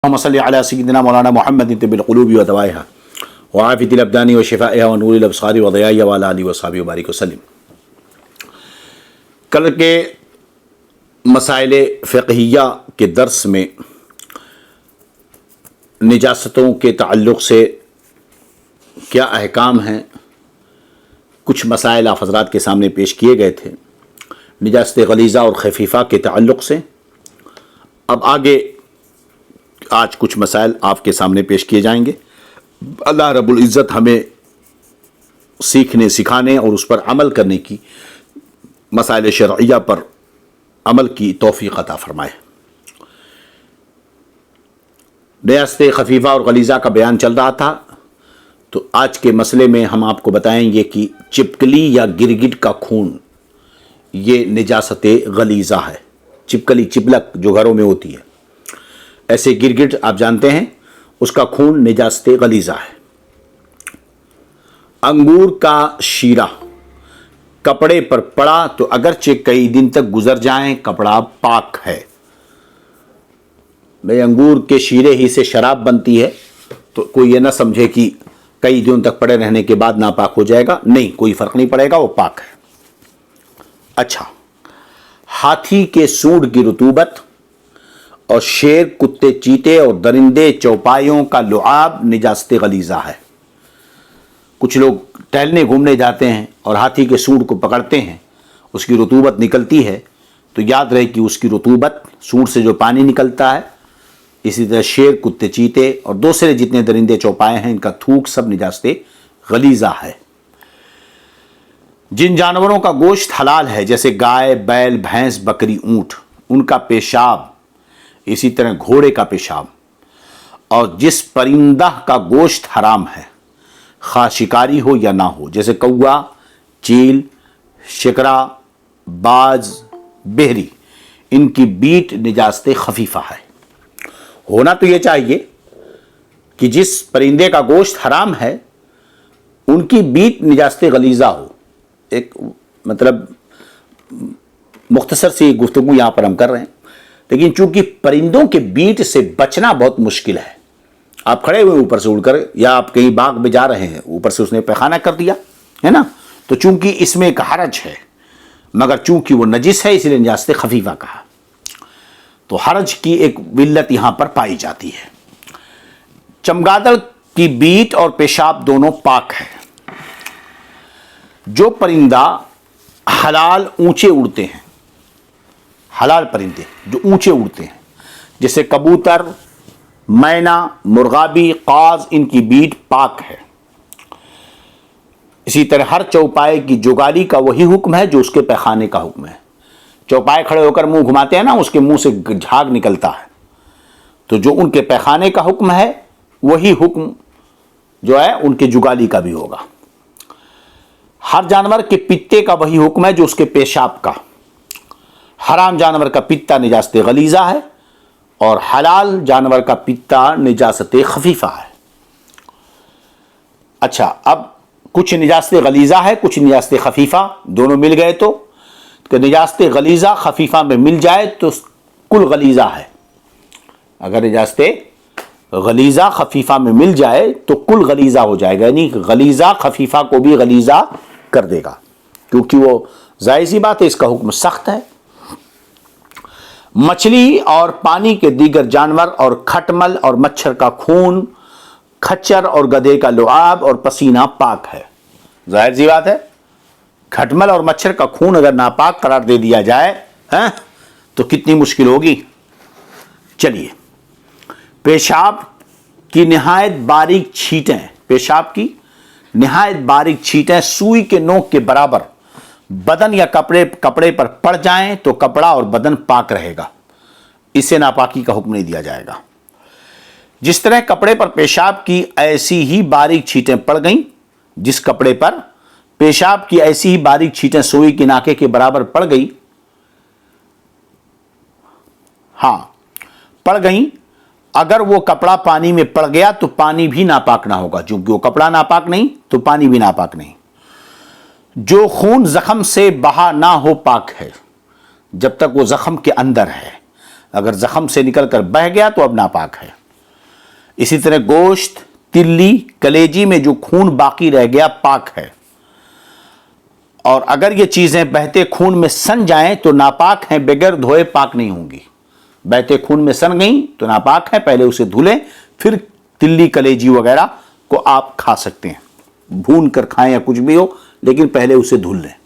اللهم صل على سيدنا مولانا محمد طب القلوب ودوائها وعافية الأبدان وشفائها ونور الأبصار وضيائها وعلى آله وصحبه وبارك وسلم۔ کل کے مسائل فقہیہ کے درس میں نجاستوں کے تعلق سے کیا احکام ہیں، کچھ مسائل آپ حضرات کے سامنے پیش کیے گئے تھے نجاست غلیظہ اور خفیفہ کے تعلق سے۔ اب آگے آج کچھ مسائل آپ کے سامنے پیش کیے جائیں گے۔ اللہ رب العزت ہمیں سیکھنے، سکھانے اور اس پر عمل کرنے کی، مسائل شرعیہ پر عمل کی توفیق عطا فرمائے۔ نجاست خفیفہ اور غلیظہ کا بیان چل رہا تھا، تو آج کے مسئلے میں ہم آپ کو بتائیں گے کہ چپکلی یا گرگٹ کا خون یہ نجاست غلیظہ ہے۔ چپکلی، چپلک جو گھروں میں ہوتی ہے، ایسے گرگٹ آپ جانتے ہیں، اس کا خون نجاست غلیظہ ہے۔ انگور کا شیرہ کپڑے پر پڑا تو اگرچہ کئی دن تک گزر جائیں کپڑا پاک ہے۔ بھئی انگور کے شیرے ہی سے شراب بنتی ہے، تو کوئی یہ نہ سمجھے کہ کئی دن تک پڑے رہنے کے بعد ناپاک ہو جائے گا، نہیں، کوئی فرق نہیں پڑے گا، وہ پاک ہے۔ اچھا، ہاتھی کے سونڈ کی رطوبت اور شیر، کتے، چیتے اور درندے چوپایوں کا لعاب نجاست غلیظہ ہے۔ کچھ لوگ ٹہلنے گھومنے جاتے ہیں اور ہاتھی کے سونڈ کو پکڑتے ہیں، اس کی رطوبت نکلتی ہے، تو یاد رہے کہ اس کی رطوبت، سونڈ سے جو پانی نکلتا ہے، اسی طرح شیر، کتے، چیتے اور دوسرے جتنے درندے چوپائے ہیں، ان کا تھوک سب نجاست غلیظہ ہے۔ جن جانوروں کا گوشت حلال ہے جیسے گائے، بیل، بھینس، بکری، اونٹ، ان کا پیشاب، اسی طرح گھوڑے کا پیشاب، اور جس پرندہ کا گوشت حرام ہے خواہ شکاری ہو یا نہ ہو، جیسے کوا، چیل، شکرا، باز، بہری، ان کی بیٹ نجاست خفیفہ ہے۔ ہونا تو یہ چاہیے کہ جس پرندے کا گوشت حرام ہے ان کی بیٹ نجاست غلیظہ ہو۔ ایک مطلب مختصر سی گفتگو یہاں پر ہم کر رہے ہیں، لیکن چونکہ پرندوں کے بیٹ سے بچنا بہت مشکل ہے، آپ کھڑے ہوئے اوپر سے اڑ کر، یا آپ کہیں باغ میں جا رہے ہیں، اوپر سے اس نے پیخانہ کر دیا ہے نا، تو چونکہ اس میں ایک حرج ہے، مگر چونکہ وہ نجس ہے اس لیے نجاست خفیفہ کہا، تو حرج کی ایک علت یہاں پر پائی جاتی ہے۔ چمگادڑ کی بیٹ اور پیشاب دونوں پاک ہے۔ جو پرندہ حلال اونچے اڑتے ہیں، حلال پرندے جو اونچے اڑتے ہیں، جیسے کبوتر، مینا، مرغابی، قاز، ان کی بیٹ پاک ہے۔ اسی طرح ہر چوپائے کی جگالی کا وہی حکم ہے جو اس کے پیخانے کا حکم ہے۔ چوپائے کھڑے ہو کر منہ گھماتے ہیں نا، اس کے منہ سے جھاگ نکلتا ہے، تو جو ان کے پیخانے کا حکم ہے وہی حکم جو ہے ان کے جگالی کا بھی ہوگا۔ ہر جانور کے پتے کا وہی حکم ہے جو اس کے پیشاب کا۔ حرام جانور کا پتا نجاست غلیظہ ہے اور حلال جانور کا پتا نجاست خفیفہ ہے۔ اچھا، اب کچھ نجاست غلیظہ ہے، کچھ نجاست خفیفہ، دونوں مل گئے تو کہ نجاست غلیظہ خفیفہ میں مل جائے تو کل غلیظہ ہے۔ اگر نجاست غلیظہ خفیفہ میں مل جائے تو کل غلیظہ ہو جائے گا، یعنی غلیظہ خفیفہ کو بھی غلیظہ کر دے گا، کیونکہ وہ ظاہر سی بات ہے اس کا حکم سخت ہے۔ مچھلی اور پانی کے دیگر جانور اور کھٹمل اور مچھر کا خون، کھچر اور گدھے کا لعاب اور پسینہ پاک ہے۔ ظاہر سی بات ہے، کھٹمل اور مچھر کا خون اگر ناپاک قرار دے دیا جائے تو کتنی مشکل ہوگی۔ چلیے، پیشاب کی نہایت باریک چھینٹیں، پیشاب کی نہایت باریک چھینٹیں سوئی کے نوک کے برابر بدن یا کپڑے پر پڑ جائیں تو کپڑا اور بدن پاک رہے گا، اس سے ناپاکی کا حکم نہیں دیا جائے گا۔ جس طرح کپڑے پر پیشاب کی ایسی ہی باریک چھینٹیں پڑ گئیں، جس کپڑے پر پیشاب کی ایسی ہی باریک چھینٹیں سوئی کے ناکے کے برابر پڑ گئی، پڑ گئیں، اگر وہ کپڑا پانی میں پڑ گیا تو پانی بھی ناپاک نہ ہوگا، چونکہ وہ کپڑا ناپاک نہیں تو پانی بھی ناپاک نہیں۔ جو خون زخم سے بہا نہ ہو پاک ہے جب تک وہ زخم کے اندر ہے، اگر زخم سے نکل کر بہہ گیا تو اب ناپاک ہے۔ اسی طرح گوشت، تلی، کلیجی میں جو خون باقی رہ گیا پاک ہے، اور اگر یہ چیزیں بہتے خون میں سن جائیں تو ناپاک ہیں، بغیر دھوئے پاک نہیں ہوں گی۔ بہتے خون میں سن گئیں تو ناپاک ہے، پہلے اسے دھلیں، پھر تلی کلیجی وغیرہ کو آپ کھا سکتے ہیں، بھون کر کھائیں یا کچھ بھی ہو، لیکن پہلے اسے دھل لیں۔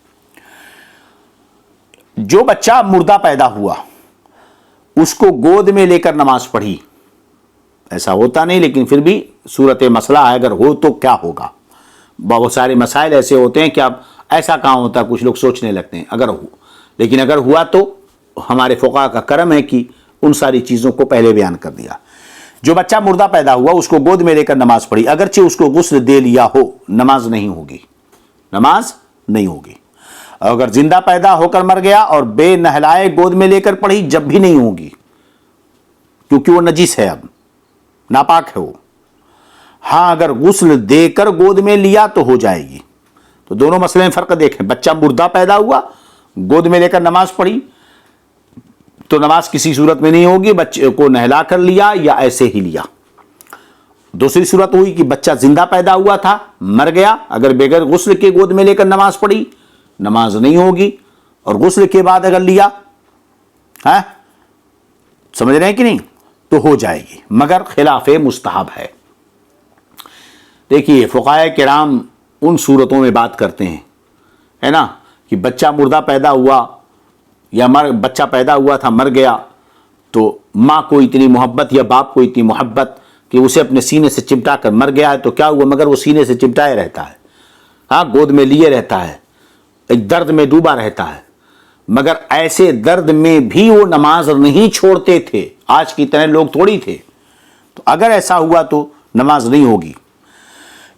جو بچہ مردہ پیدا ہوا اس کو گود میں لے کر نماز پڑھی، ایسا ہوتا نہیں لیکن پھر بھی صورت مسئلہ ہے، اگر ہو تو کیا ہوگا؟ بہت سارے مسائل ایسے ہوتے ہیں کہ اب ایسا کہاں ہوتا، کچھ لوگ سوچنے لگتے ہیں اگر ہو، لیکن اگر ہوا تو ہمارے فقہاء کا کرم ہے کہ ان ساری چیزوں کو پہلے بیان کر دیا۔ جو بچہ مردہ پیدا ہوا اس کو گود میں لے کر نماز پڑھی، اگرچہ اس کو غسل دے لیا ہو، نماز نہیں ہوگی، نماز نہیں ہوگی۔ اگر زندہ پیدا ہو کر مر گیا اور بے نہلائے گود میں لے کر پڑھی، جب بھی نہیں ہوگی، کیونکہ وہ نجس ہے، اب ناپاک ہے وہ۔ ہاں اگر غسل دے کر گود میں لیا تو ہو جائے گی۔ تو دونوں مسئلے میں فرق دیکھیں، بچہ مردہ پیدا ہوا، گود میں لے کر نماز پڑھی تو نماز کسی صورت میں نہیں ہوگی، بچے کو نہلا کر لیا یا ایسے ہی لیا۔ دوسری صورت ہوئی کہ بچہ زندہ پیدا ہوا تھا، مر گیا، اگر بغیر غسل کے گود میں لے کر نماز پڑھی، نماز نہیں ہوگی، اور غسل کے بعد اگر لیا، سمجھ رہے ہیں کہ نہیں، تو ہو جائے گی، مگر خلاف مستحب ہے۔ دیکھیے فقہاء کرام ان صورتوں میں بات کرتے ہیں، ہے نا، کہ بچہ مردہ پیدا ہوا یا بچہ پیدا ہوا تھا مر گیا، تو ماں کو اتنی محبت یا باپ کو اتنی محبت کہ اسے اپنے سینے سے چمٹا کر مر گیا ہے، تو کیا ہوا، مگر وہ سینے سے چمٹائے رہتا ہے، گود میں لیے رہتا ہے، ایک درد میں ڈوبا رہتا ہے، مگر ایسے درد میں بھی وہ نماز نہیں چھوڑتے تھے، آج کی طرح لوگ تھوڑی تھے، تو اگر ایسا ہوا تو نماز نہیں ہوگی۔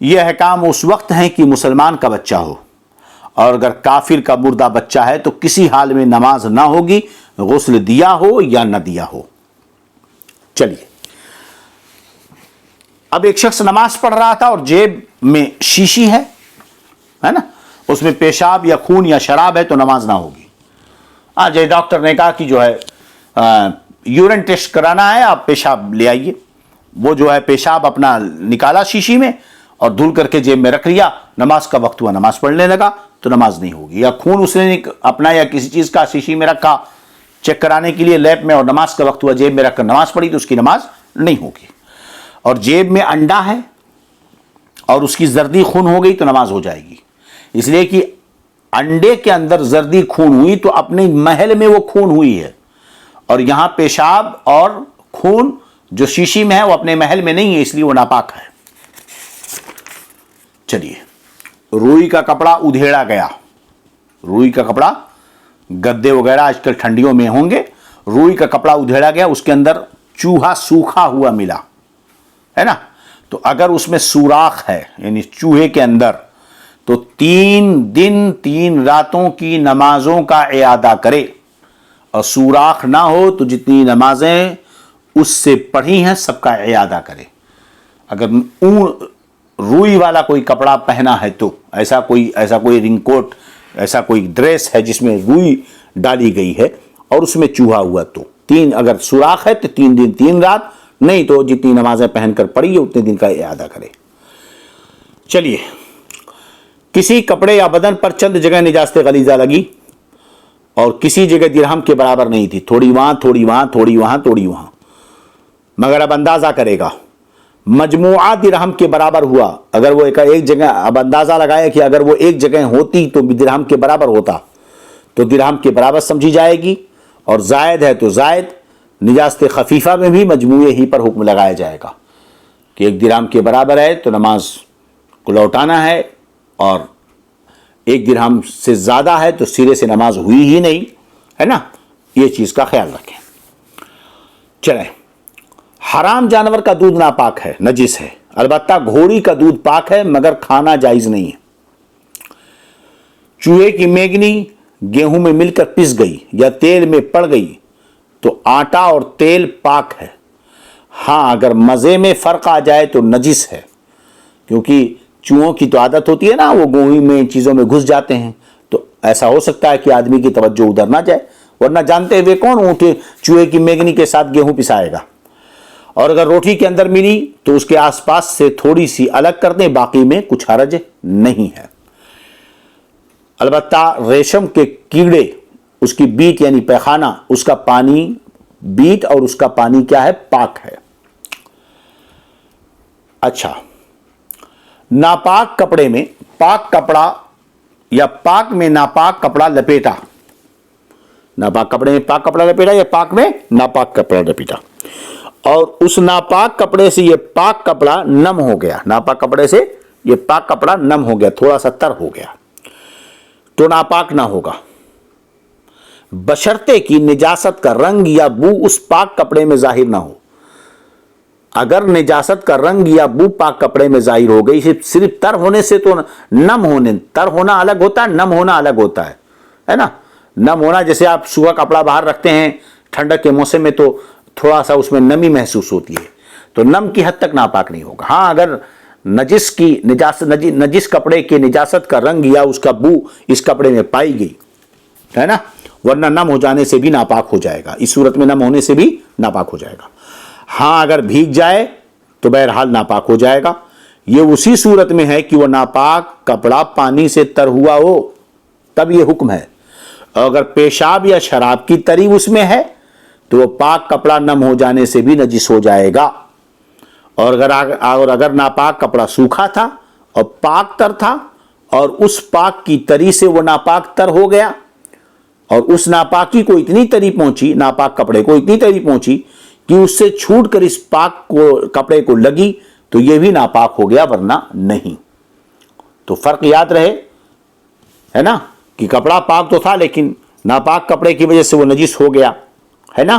یہ احکام اس وقت ہیں کہ مسلمان کا بچہ ہو، اور اگر کافر کا مردہ بچہ ہے تو کسی حال میں نماز نہ ہوگی، غسل دیا ہو یا نہ دیا ہو۔ چلیے، اب ایک شخص نماز پڑھ رہا تھا اور جیب میں شیشی ہے نا، اس میں پیشاب یا خون یا شراب ہے تو نماز نہ ہوگی۔ جی ڈاکٹر نے کہا کہ جو ہے یورین ٹیسٹ کرانا ہے، آپ پیشاب لے آئیے، وہ جو ہے پیشاب اپنا نکالا شیشی میں اور دھل کر کے جیب میں رکھ لیا، نماز کا وقت ہوا نماز پڑھنے لگا تو نماز نہیں ہوگی۔ یا خون اس نے اپنا یا کسی چیز کا شیشی میں رکھا چیک کرانے کے لیے لیب میں، اور نماز کا وقت ہوا جیب میں رکھ کر نماز پڑھی تو اس کی نماز نہیں ہوگی۔ اور جیب میں انڈا ہے اور اس کی زردی خون ہو گئی تو نماز ہو جائے گی، اس لیے کہ انڈے کے اندر زردی خون ہوئی تو اپنے محل میں وہ خون ہوئی ہے، اور یہاں پیشاب اور خون جو شیشی میں ہے وہ اپنے محل میں نہیں ہے، اس لیے وہ ناپاک ہے۔ چلیے، روئی کا کپڑا ادھیڑا گیا، روئی کا کپڑا، گدے وغیرہ آج کل ٹھنڈیوں میں ہوں گے، روئی کا کپڑا ادھیڑا گیا، اس کے اندر چوہا سوکھا ہوا ملا، ہے نا، تو اگر اس میں سوراخ ہے یعنی چوہے کے اندر، تو 3 دن 3 راتوں کی نمازوں کا اعادہ کرے، اور سوراخ نہ ہو تو جتنی نمازیں اس سے پڑھی ہیں سب کا اعادہ کرے۔ اگر روئی والا کوئی کپڑا پہنا ہے تو ایسا کوئی رنگ کوٹ، ایسا کوئی ڈریس ہے جس میں روئی ڈالی گئی ہے اور اس میں چوہا ہوا، تو اگر سوراخ ہے تو 3 دن 3 رات، نہیں تو جتنی نمازیں پہن کر پڑھی ہے اتنے دن کا اعادہ کرے۔ چلیے، کسی کپڑے یا بدن پر چند جگہ نجاست غلیظہ لگی اور کسی جگہ درہم کے برابر نہیں تھی، تھوڑی وہاں تھوڑی وہاں تھوڑی وہاں تھوڑی وہاں، مگر اب اندازہ کرے گا، مجموعہ درہم کے برابر ہوا۔ اگر وہ ایک جگہ، اب اندازہ لگایا کہ اگر وہ ایک جگہ ہوتی تو درہم کے برابر ہوتا، تو درہم کے برابر سمجھی جائے گی، اور زائد ہے تو زائد۔ نجاست خفیفہ میں بھی مجموعے ہی پر حکم لگایا جائے گا کہ 1 درہم کے برابر ہے تو نماز کو لوٹانا ہے، اور 1 درہم سے زیادہ ہے تو سرے سے نماز ہوئی ہی نہیں، ہے نا، یہ چیز کا خیال رکھیں۔ چلیں، حرام جانور کا دودھ ناپاک ہے، نجس ہے، البتہ گھوڑی کا دودھ پاک ہے مگر کھانا جائز نہیں ہے۔ چوہے کی میگنی گیہوں میں مل کر پس گئی یا تیل میں پڑ گئی تو آٹا اور تیل پاک ہے، ہاں اگر مزے میں فرق آ جائے تو نجس ہے، کیونکہ چوہوں کی تو عادت ہوتی ہے نا، وہ گوہی میں چیزوں میں گھس جاتے ہیں، تو ایسا ہو سکتا ہے کہ آدمی کی توجہ ادھر نہ جائے، ورنہ جانتے ہوئے کون چوہے کی میگنی کے ساتھ گیہوں پسائے گا۔ اور اگر روٹی کے اندر ملی تو اس کے آس پاس سے تھوڑی سی الگ کر دیں, باقی میں کچھ حرج نہیں ہے. البتہ ریشم کے کیڑے, اس کی بیٹ یعنی پیخانہ, اس کا پانی بیٹ اور اس کا پانی کیا ہے, پاک ہے. اچھا, ناپاک کپڑے میں پاک کپڑا یا پاک میں ناپاک کپڑا لپیٹا, ناپاک کپڑے میں پاک کپڑا لپیٹا یا پاک میں ناپاک کپڑا لپیٹا, اور اس ناپاک کپڑے سے یہ پاک کپڑا نم ہو گیا, ناپاک کپڑے سے یہ پاک کپڑا نم ہو گیا, تھوڑا سا تر ہو گیا, تو ناپاک نہ ہوگا, بشرطے کی نجاست کا رنگ یا بو اس پاک کپڑے میں ظاہر نہ ہو. اگر نجاست کا رنگ یا بو پاک کپڑے میں ظاہر ہو گئی, صرف تر ہونے سے تو نم ہونے, تر ہونا الگ ہوتا ہے, نم ہونا الگ ہوتا ہے نا. نم ہونا جیسے آپ سوکھا کپڑا باہر رکھتے ہیں ٹھنڈک کے موسم میں تو تھوڑا سا اس میں نمی محسوس ہوتی ہے, تو نم کی حد تک ناپاک نہیں ہوگا. ہاں اگر نجس کپڑے کے نجاست کا رنگ یا اس کا بو اس کپڑے میں پائی گئی ہے نا, ورنہ نم ہو جانے سے بھی ناپاک ہو جائے گا, اس صورت میں نم ہونے سے بھی ناپاک ہو جائے گا. ہاں اگر بھیگ جائے تو بہرحال ناپاک ہو جائے گا. یہ اسی صورت میں ہے کہ وہ ناپاک کپڑا پانی سے تر ہوا ہو, تب یہ حکم ہے. اور اگر پیشاب یا شراب کی تری اس میں ہے تو وہ پاک کپڑا نم ہو جانے سے بھی نجس ہو جائے گا. اور اگر ناپاک کپڑا سوکھا تھا اور پاک تر تھا اور اس پاک کی تری سے وہ ناپاک تر ہو گیا, اور اس ناپاکی کو اتنی تری پہنچی, ناپاک کپڑے کو اتنی تری پہنچی کہ اس سے چھوٹ کر اس پاک کپڑے کو لگی, تو یہ بھی ناپاک ہو گیا ورنہ نہیں. تو فرق یاد رہے ہے نا, کہ کپڑا پاک تو تھا لیکن ناپاک کپڑے کی وجہ سے وہ نجس ہو گیا ہے نا,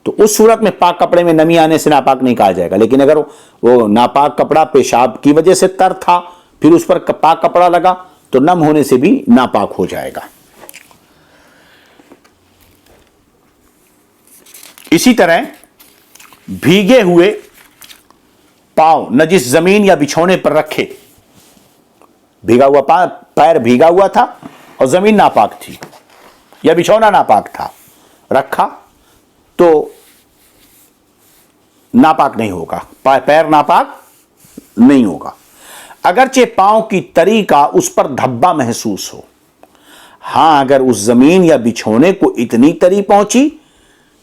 تو اس صورت میں پاک کپڑے میں نمی آنے سے ناپاک نہیں کہا جائے گا. لیکن اگر وہ ناپاک کپڑا پیشاب کی وجہ سے تر تھا پھر اس پر پاک کپڑا لگا تو نم ہونے سے بھی ناپاک ہو جائے گا. اسی طرح بھیگے ہوئے پاؤں نجس زمین یا بچھونے پر رکھے, بھیگا ہوا پیر بھیگا ہوا تھا اور زمین ناپاک تھی یا بچھونا ناپاک تھا, رکھا تو ناپاک نہیں ہوگا, پیر ناپاک نہیں ہوگا. اگرچہ پاؤں کی تری کا اس پر دھبا محسوس ہو. ہاں اگر اس زمین یا بچھونے کو اتنی تری پہنچی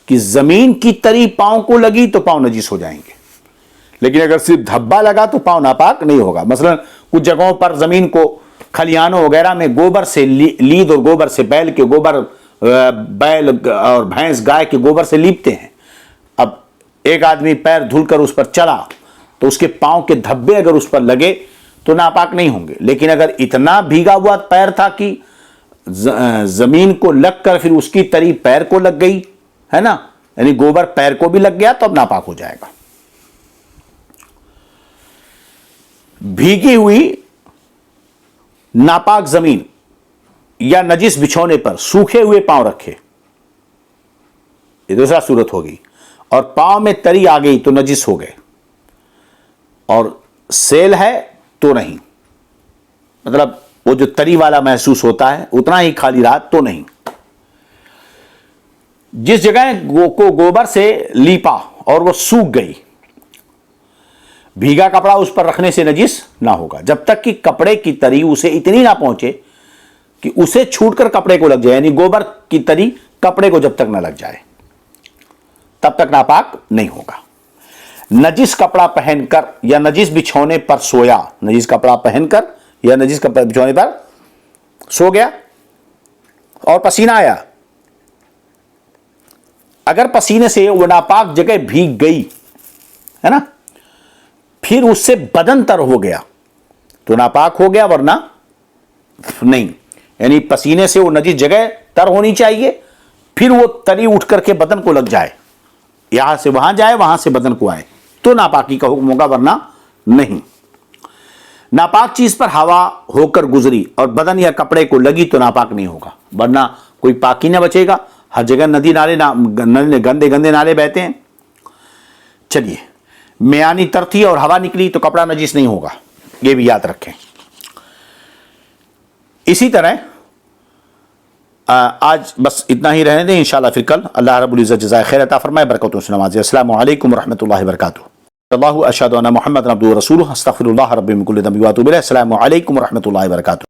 کہ زمین کی تری پاؤں کو لگی تو پاؤں نجس ہو جائیں گے, لیکن اگر صرف دھبا لگا تو پاؤں ناپاک نہیں ہوگا. مثلا کچھ جگہوں پر زمین کو کھلیانوں وغیرہ میں گوبر سے لید اور گوبر سے بیل کے گوبر, بیل اور بھینس گائے کے گوبر سے لیپتے ہیں. اب ایک آدمی پیر دھل کر اس پر چلا تو اس کے پاؤں کے دھبے اگر اس پر لگے تو ناپاک نہیں ہوں گے. لیکن اگر اتنا بھیگا ہوا پیر تھا کہ زمین کو لگ کر پھر اس کی تری پیر کو لگ گئی ہے نا, یعنی گوبر پیر کو بھی لگ گیا تو اب ناپاک ہو جائے گا. بھیگی ہوئی ناپاک زمین یا نجس بچھونے پر سوکھے ہوئے پاؤں رکھے, یہ دوسرا صورت ہوگی, اور پاؤں میں تری آ گئی تو نجس ہو گئے, اور سیل ہے تو نہیں, مطلب وہ جو تری والا محسوس ہوتا ہے اتنا ہی خالی رہا تو نہیں. جس جگہ کو گوبر سے لیپا اور وہ سوکھ گئی, بھیگا کپڑا اس پر رکھنے سے نجس نہ ہوگا جب تک کہ کپڑے کی تری اسے اتنی نہ پہنچے کہ اسے چھوٹ کر کپڑے کو لگ جائے, یعنی گوبر کی تری کپڑے کو جب تک نہ لگ جائے تب تک ناپاک نہیں ہوگا. نجس کپڑا پہن کر یا نجس بچھونے پر سویا, نجس کپڑا پہن کر یا نجس کپڑا بچھونے پر سو گیا اور پسینہ آیا, اگر پسینے سے وہ ناپاک جگہ بھیگ گئی ہے نا, پھر اس سے بدن تر ہو گیا تو ناپاک ہو گیا ورنہ نہیں. یعنی پسینے سے وہ نجس جگہ تر ہونی چاہیے, پھر وہ تری اٹھ کر کے بدن کو لگ جائے, یہاں سے وہاں جائے وہاں سے بدن کو آئے تو ناپاکی کا حکم ہوگا ورنہ نہیں. ناپاک چیز پر ہوا ہو کر گزری اور بدن یا کپڑے کو لگی تو ناپاک نہیں ہوگا, ورنہ کوئی پاکی نہ بچے گا. ہر جگہ ندی نالے گندے گندے نالے بہتے ہیں. چلیے, میانی تر تھی اور ہوا نکلی تو کپڑا نجس نہیں ہوگا, یہ بھی یاد رکھیں. اسی طرح آج بس اتنا ہی رہنے دیں، انشاءاللہ پھر کل اللہ رب العزت جزائے خیر عطا فرمائے، برکتوں سے نوازے۔ السلام علیکم ورحمۃ اللہ وبرکاتہ۔ اللہ اشہد ان محمد عبدہ ورسولہ، استغفر اللہ ربی من کل ذنب واتوب الیہ۔ السلام علیکم ورحمۃ اللہ وبرکاتہ۔